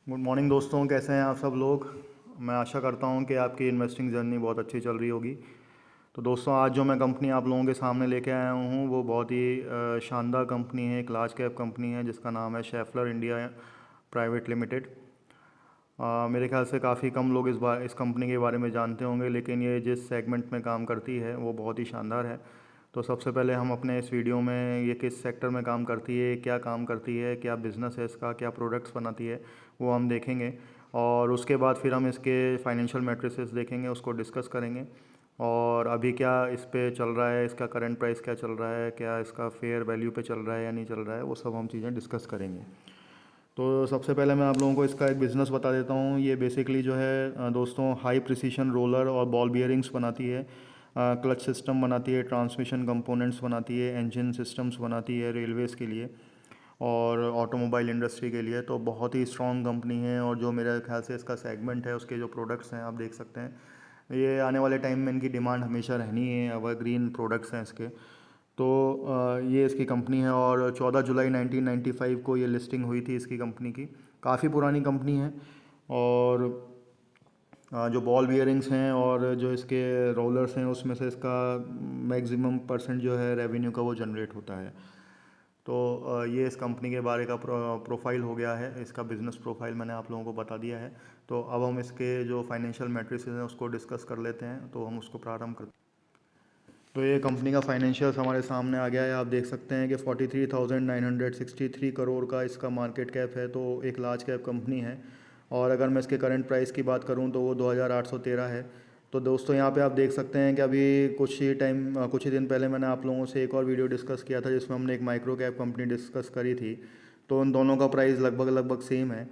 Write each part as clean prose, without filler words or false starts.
Good morning दोस्तों, कैसे हैं आप सब लोग। मैं आशा करता हूं कि आपकी इन्वेस्टिंग जर्नी बहुत अच्छी चल रही होगी। तो दोस्तों, आज जो मैं कंपनी आप लोगों के सामने लेके आया हूं वो बहुत ही शानदार कंपनी है, एक लार्ज कैप कंपनी है जिसका नाम है शेफलर इंडिया प्राइवेट लिमिटेड। मेरे ख्याल से काफ़ी कम लोग इस कंपनी के बारे में जानते होंगे, लेकिन ये जिस सेगमेंट में काम करती है वो बहुत ही शानदार है। तो सबसे पहले हम अपने इस वीडियो में ये किस सेक्टर में काम करती है, क्या काम करती है, क्या बिज़नेस है इसका, क्या प्रोडक्ट्स बनाती है, वो हम देखेंगे। और उसके बाद फिर हम इसके फाइनेंशियल मैट्रिसेस देखेंगे, उसको डिस्कस करेंगे। और अभी क्या इस पे चल रहा है, इसका करंट प्राइस क्या चल रहा है, क्या इसका फेयर वैल्यू पे चल रहा है या नहीं चल रहा है, वो सब हम चीज़ें डिस्कस करेंगे। तो सबसे पहले मैं आप लोगों को इसका एक बिज़नेस बता देता हूँ। ये बेसिकली जो है दोस्तों, हाई प्रिसीशन रोलर और बॉल बियरिंग्स बनाती है, क्लच सिस्टम बनाती है, ट्रांसमिशन कंपोनेंट्स बनाती है, इंजन सिस्टम्स बनाती है रेलवेज़ के लिए और ऑटोमोबाइल इंडस्ट्री के लिए। तो बहुत ही स्ट्रॉन्ग कंपनी है और जो मेरे ख्याल से इसका सेगमेंट है, उसके जो प्रोडक्ट्स हैं आप देख सकते हैं, ये आने वाले टाइम में इनकी डिमांड हमेशा रहनी है, एवरग्रीन प्रोडक्ट्स हैं इसके। तो ये इसकी कंपनी है और 14 जुलाई 1995 को ये लिस्टिंग हुई थी इसकी कंपनी की। काफ़ी पुरानी कंपनी है। और जो बॉल बियरिंग्स हैं और जो इसके रोलर्स हैं, उसमें से इसका मैक्सिमम परसेंट जो है रेवेन्यू का वो जनरेट होता है। तो ये इस कंपनी के बारे का प्रोफाइल हो गया है, इसका बिज़नेस प्रोफाइल मैंने आप लोगों को बता दिया है। तो अब हम इसके जो फाइनेंशियल मैट्रिसेस हैं उसको डिस्कस कर लेते हैं, तो हम उसको प्रारंभ करते हैं। तो ये कंपनी का फाइनेंशियल्स हमारे सामने आ गया है। आप देख सकते हैं कि 43,963 करोड़ का इसका मार्केट कैप है, तो एक लार्ज कैप कंपनी है। और अगर मैं इसके करंट प्राइस की बात करूं तो वो 2,813 है। तो दोस्तों, यहाँ पे आप देख सकते हैं कि अभी कुछ ही दिन पहले मैंने आप लोगों से एक और वीडियो डिस्कस किया था जिसमें हमने एक माइक्रो कैप कंपनी डिस्कस करी थी। तो उन दोनों का प्राइस लगभग लगभग सेम है।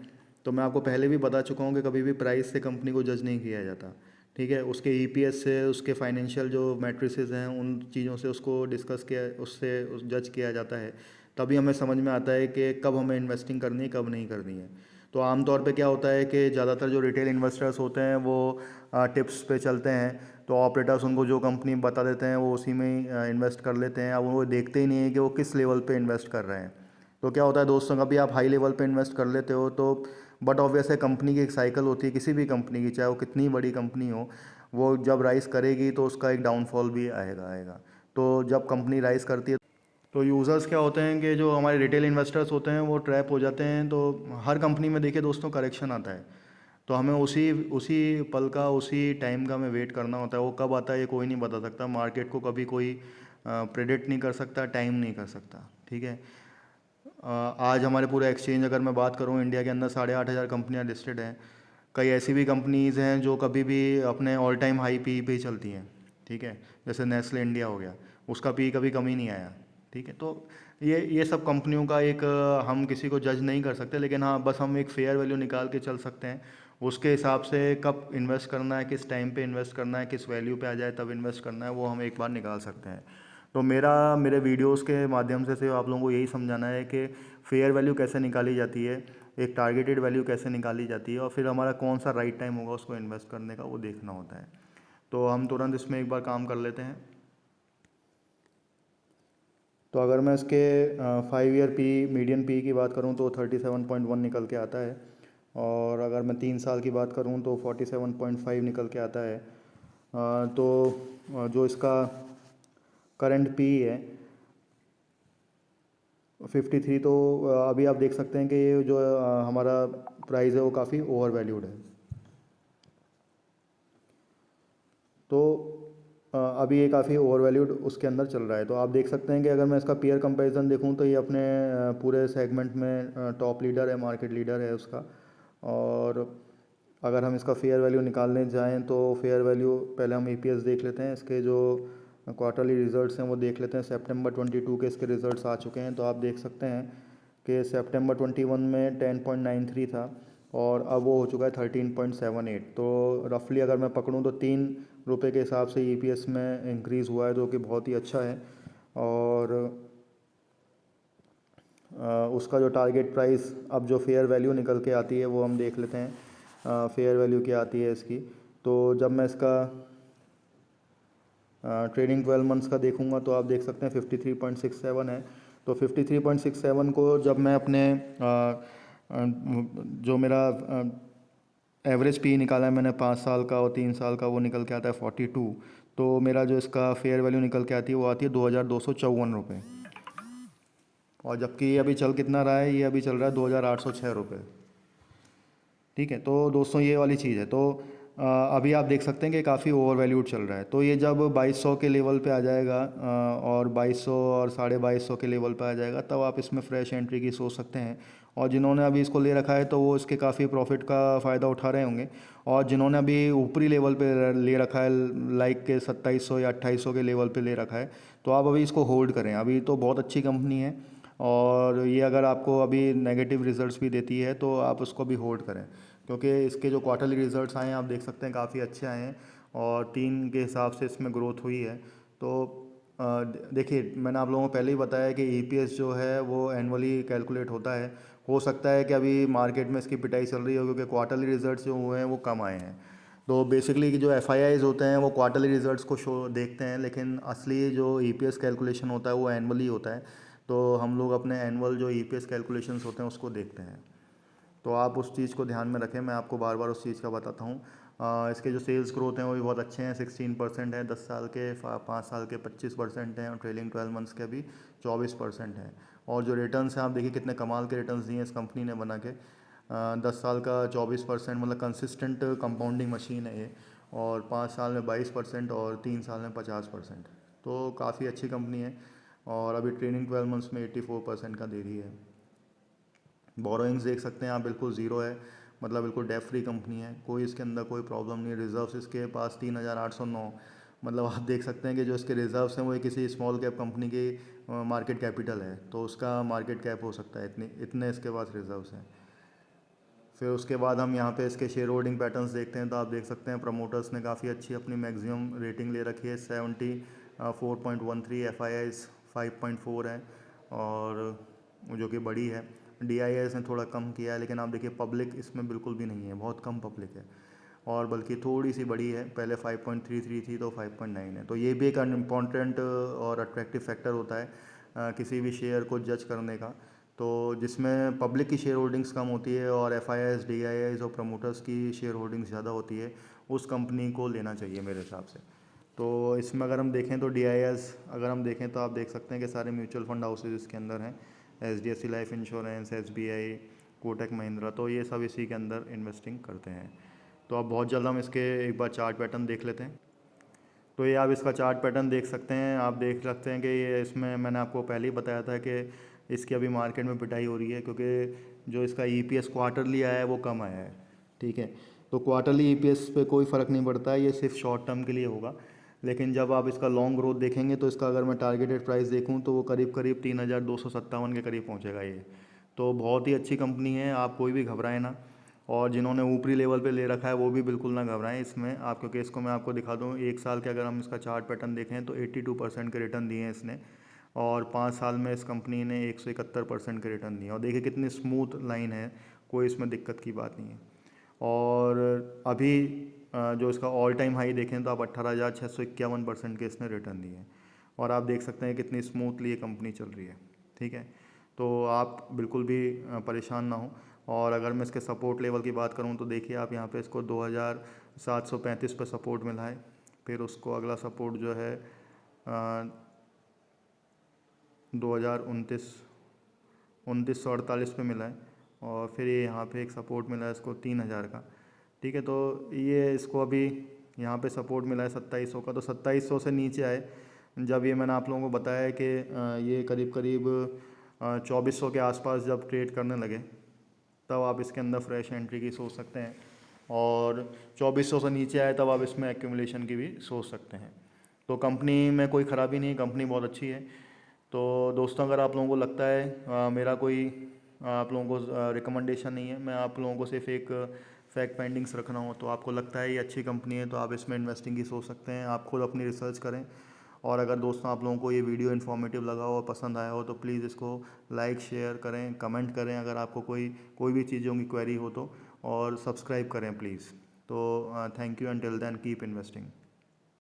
तो मैं आपको पहले भी बता चुका हूँ कि कभी भी प्राइस से कंपनी को जज नहीं किया जाता। ठीक है, उसके ईपीएस से, उसके फाइनेंशियल जो मैट्रिसेस हैं, उन चीज़ों से उसको डिस्कस किया, उससे जज किया जाता है। तभी हमें समझ में आता है कि कब हमें इन्वेस्टिंग करनी है, कब नहीं करनी है। तो आमतौर पे क्या होता है कि ज़्यादातर जो रिटेल इन्वेस्टर्स होते हैं वो टिप्स पे चलते हैं। तो ऑपरेटर्स उनको जो कंपनी बता देते हैं वो उसी में ही इन्वेस्ट कर लेते हैं। अब वो देखते ही नहीं है कि वो किस लेवल पे इन्वेस्ट कर रहे हैं। तो क्या होता है दोस्तों, कभी आप हाई लेवल पे इन्वेस्ट कर लेते हो तो बट ऑब्वियस है, कंपनी की एक साइकिल होती है किसी भी कंपनी की, चाहे वो कितनी बड़ी कंपनी हो। वो जब राइज़ करेगी तो उसका एक डाउनफॉल भी आएगा। तो जब कंपनी राइज़ करती है तो यूज़र्स क्या होते हैं कि जो हमारे रिटेल इन्वेस्टर्स होते हैं वो ट्रैप हो जाते हैं। तो हर कंपनी में देखिए दोस्तों, करेक्शन आता है। तो हमें उसी उसी पल का, उसी टाइम का हमें वेट करना होता है। वो कब आता है ये कोई नहीं बता सकता। मार्केट को कभी कोई प्रेडिक्ट नहीं कर सकता, टाइम नहीं कर सकता। ठीक है। आज हमारे पूरे एक्सचेंज अगर मैं बात करूं, इंडिया के अंदर 8,500 कंपनियां लिस्टेड हैं। कई ऐसी भी कंपनीज़ हैं जो कभी भी अपने ऑल टाइम हाई पी पे ही चलती हैं। ठीक है, जैसे नेस्ले इंडिया हो गया, उसका पी कभी कम ही नहीं आया। ठीक है। तो ये सब कंपनियों का एक हम किसी को जज नहीं कर सकते, लेकिन हाँ, बस हम एक फेयर वैल्यू निकाल के चल सकते हैं। उसके हिसाब से कब इन्वेस्ट करना है, किस टाइम पे इन्वेस्ट करना है, किस वैल्यू पे आ जाए तब इन्वेस्ट करना है, वो हम एक बार निकाल सकते हैं। तो मेरे वीडियोस के माध्यम से सिर्फ आप लोगों को यही समझाना है कि फेयर वैल्यू कैसे निकाली जाती है, एक टारगेटेड वैल्यू कैसे निकाली जाती है, और फिर हमारा कौन सा राइट टाइम होगा उसको इन्वेस्ट करने का, वो देखना होता है। तो हम तुरंत इसमें एक बार काम कर लेते हैं। तो अगर मैं इसके 5 ईयर पी, मीडियन पी की बात करूं तो 37.1 निकल के आता है। और अगर मैं 3 साल की बात करूं तो 47.5 निकल के आता है। तो जो इसका करंट पी है 53, तो अभी आप देख सकते हैं कि ये जो हमारा प्राइस है वो काफ़ी ओवर वैल्यूड है। तो अभी ये काफ़ी ओवर वैल्यूड उसके अंदर चल रहा है। तो आप देख सकते हैं कि अगर मैं इसका पीयर कंपैरिजन देखूं तो ये अपने पूरे सेगमेंट में टॉप लीडर है, मार्केट लीडर है उसका। और अगर हम इसका फेयर वैल्यू निकालने जाएं तो फेयर वैल्यू, पहले हम ईपीएस देख लेते हैं, इसके जो क्वार्टरली रिजल्ट्स हैं वो देख लेते हैं। सितंबर 22 के इसके रिजल्ट्स आ चुके हैं। तो आप देख सकते हैं कि सितंबर 21 में 10.93 था और अब वो हो चुका है 13.78। तो रफली अगर मैं पकड़ूं तो ₹3 के हिसाब से ईपीएस में इंक्रीज़ हुआ है, जो कि बहुत ही अच्छा है। और उसका जो टारगेट प्राइस, अब जो फेयर वैल्यू निकल के आती है वो हम देख लेते हैं। फेयर वैल्यू क्या आती है इसकी। तो जब मैं इसका ट्रेडिंग 12 मंथ्स का देखूंगा तो आप देख सकते हैं 53.67 है। तो 53.67 को जब मैं अपने जो मेरा एवरेज पी निकाला है मैंने 5 साल का और 3 साल का, वो निकल के आता है 42। तो मेरा जो इसका फेयर वैल्यू निकल के आती है वो आती है 2254 रुपये। और जबकि ये अभी चल कितना रहा है, ये अभी चल रहा है 2806 रुपये। ठीक है, तो दोस्तों ये वाली चीज़ है। तो अभी आप देख सकते हैं कि काफ़ी ओवर वैल्यूड चल रहा है। तो ये जब 2200 के लेवल पे आ जाएगा और 2200 और 2250 के लेवल पे आ जाएगा, तब आप इसमें फ्रेश एंट्री की सोच सकते हैं। और जिन्होंने अभी इसको ले रखा है तो वो इसके काफ़ी प्रॉफिट का फ़ायदा उठा रहे होंगे। और जिन्होंने अभी ऊपरी लेवल पे ले रखा है, लाइक के 2700 या 2800 के लेवल पे ले रखा है, तो आप अभी इसको होल्ड करें। अभी तो बहुत अच्छी कंपनी है और ये अगर आपको अभी नेगेटिव रिजल्ट्स भी देती है तो आप उसको भी होल्ड करें, क्योंकि इसके जो क्वार्टरली रिजल्ट्स आए हैं आप देख सकते हैं काफ़ी अच्छे आए हैं और 3 के हिसाब से इसमें ग्रोथ हुई है। तो देखिए, मैंने आप लोगों को पहले ही बताया कि ईपीएस जो है वो एनुअली कैलकुलेट होता है। हो सकता है कि अभी मार्केट में इसकी पिटाई चल रही हो क्योंकि क्वार्टरली रिजल्ट्स जो हुए हैं वो कम आए हैं। तो बेसिकली जो एफआईआईज होते हैं वो क्वार्टरली रिजल्ट्स को शो देखते हैं, लेकिन असली जो ईपीएस कैलकुलेशन होता है वो एनुअली होता है। तो हम लोग अपने एनुअल जो ईपीएस कैलकुलेशंस होते हैं उसको देखते हैं। तो आप उस चीज़ को ध्यान में रखें, मैं आपको बार बार उस चीज़ का बताता हूँ। इसके जो सेल्स ग्रोथ हैं वो भी बहुत अच्छे हैं, 16% है 10 साल के, 5 साल के 25% हैं और ट्रेलिंग 12 मंथ्स के भी 24% हैं। और जो रिटर्न्स हैं आप देखिए कितने कमाल के रिटर्न्स दिए इस कंपनी ने बना के। 10 साल का 24%, मतलब कंसिस्टेंट कंपाउंडिंग मशीन है ये। और 5 साल में 22% और 3 साल में 50%। तो काफ़ी अच्छी कंपनी है और अभी ट्रेलिंग 12 मंथ्स में 84% का दे रही है। बोरोइंग्स देख सकते हैं आप, बिल्कुल ज़ीरो है, मतलब बिल्कुल डेफ फ्री कंपनी है, कोई इसके अंदर कोई प्रॉब्लम नहीं है। रिजर्व्स इसके पास 3809, मतलब आप देख सकते हैं कि जो इसके रिजर्व्स हैं वो किसी स्मॉल कैप कंपनी की मार्केट कैपिटल है, तो उसका मार्केट कैप हो सकता है, इतने इतने इसके पास रिजर्व्स हैं। फिर उसके बाद हम यहाँ पे इसके शेयर होल्डिंग पैटर्न्स देखते हैं तो आप देख सकते हैं प्रमोटर्स ने काफ़ी अच्छी अपनी मैक्सिमम रेटिंग ले रखी है, 74.13, एफ आई आईज 5.4 है और जो कि बड़ी है। डी आई एस ने थोड़ा कम किया है, लेकिन आप देखिए पब्लिक इसमें बिल्कुल भी नहीं है, बहुत कम पब्लिक है और बल्कि थोड़ी सी बड़ी है, पहले 5.33 थी तो 5.9 है। तो ये भी एक इम्पॉर्टेंट और अट्रैक्टिव फैक्टर होता है किसी भी शेयर को जज करने का। तो जिसमें पब्लिक की शेयर होल्डिंग्स कम होती है और F I eyes, D I eyes और प्रमोटर्स की शेयर होल्डिंग्स ज़्यादा होती है, उस कंपनी को लेना चाहिए मेरे हिसाब से। तो इसमें अगर हम देखें तो डी आई एस अगर हम देखें तो आप देख सकते हैं कि सारे म्यूचुअल फंड हाउसेज इसके अंदर हैं, H D F C life insurance, S B I, Kotak Mahindra, तो ये सब इसी के अंदर इन्वेस्टिंग करते हैं। तो अब बहुत जल्द हम इसके एक बार चार्ट पैटर्न देख लेते हैं। तो ये आप इसका चार्ट पैटर्न देख सकते हैं, आप देख सकते हैं कि ये इसमें मैंने आपको पहले ही बताया था कि इसकी अभी मार्केट में पिटाई हो रही है क्योंकि जो इसका ईपीएस क्वार्टरली आया है वो कम आया है। ठीक है, तो क्वार्टरली ईपीएस पे कोई फ़र्क नहीं पड़ता है, ये सिर्फ शॉर्ट टर्म के लिए होगा। लेकिन जब आप इसका लॉन्ग ग्रोथ देखेंगे तो इसका अगर मैं टारगेटेड प्राइस देखूँ तो वो करीब करीब 3257 के करीब पहुँचेगा ये। तो बहुत ही अच्छी कंपनी है, आप कोई भी घबराएं ना। और जिन्होंने ऊपरी लेवल पे ले रखा है वो भी बिल्कुल ना घबराएं इसमें आप, क्योंकि इसको मैं आपको दिखा दूँ, एक साल के अगर हम इसका चार्ट पैटर्न देखें तो 82% के रिटर्न दिए हैं इसने और 5 साल में इस कंपनी ने 171% के रिटर्न दिए और देखिए कितनी स्मूथ लाइन है, कोई इसमें दिक्कत की बात नहीं है। और अभी जो इसका ऑल टाइम हाई देखें तो आप 18,651% के इसने रिटर्न दिए हैं और आप देख सकते हैं कितनी स्मूथली ये कंपनी चल रही है। ठीक है, तो आप बिल्कुल भी परेशान ना हो। और अगर मैं इसके सपोर्ट लेवल की बात करूं तो देखिए आप यहाँ पे इसको 2735 पे सपोर्ट मिला है, फिर उसको अगला सपोर्ट जो है 2029 2948 पे मिला है और फिर ये यहाँ पे एक सपोर्ट मिला है इसको 3000 का। ठीक है, तो ये इसको अभी यहाँ पे सपोर्ट मिला है 2700 का, तो 2700 से नीचे आए जब, ये मैंने आप लोगों को बताया है कि ये करीब करीब 2400 के आसपास जब ट्रेड करने लगे तब आप इसके अंदर फ्रेश एंट्री की सोच सकते हैं और 2400 से नीचे आए तब आप इसमें एक्यूमुलेशन की भी सोच सकते हैं। तो कंपनी में कोई ख़राबी नहीं, कंपनी बहुत अच्छी है। तो दोस्तों अगर आप लोगों को लगता है मेरा कोई आप लोगों को रिकमेंडेशन नहीं है, मैं आप लोगों को सिर्फ एक फैक्ट फाइंडिंग्स रख रहा हूँ, तो आपको लगता है ये अच्छी कंपनी है तो आप इसमें इन्वेस्टिंग की सोच सकते हैं, आप खुद अपनी रिसर्च करें। और अगर दोस्तों आप लोगों को ये वीडियो इन्फॉर्मेटिव लगा हो और पसंद आया हो तो प्लीज़ इसको लाइक शेयर करें, कमेंट करें अगर आपको कोई भी चीज़ों की क्वेरी हो तो, और सब्सक्राइब करें प्लीज़। तो thank you, and till then keep investing.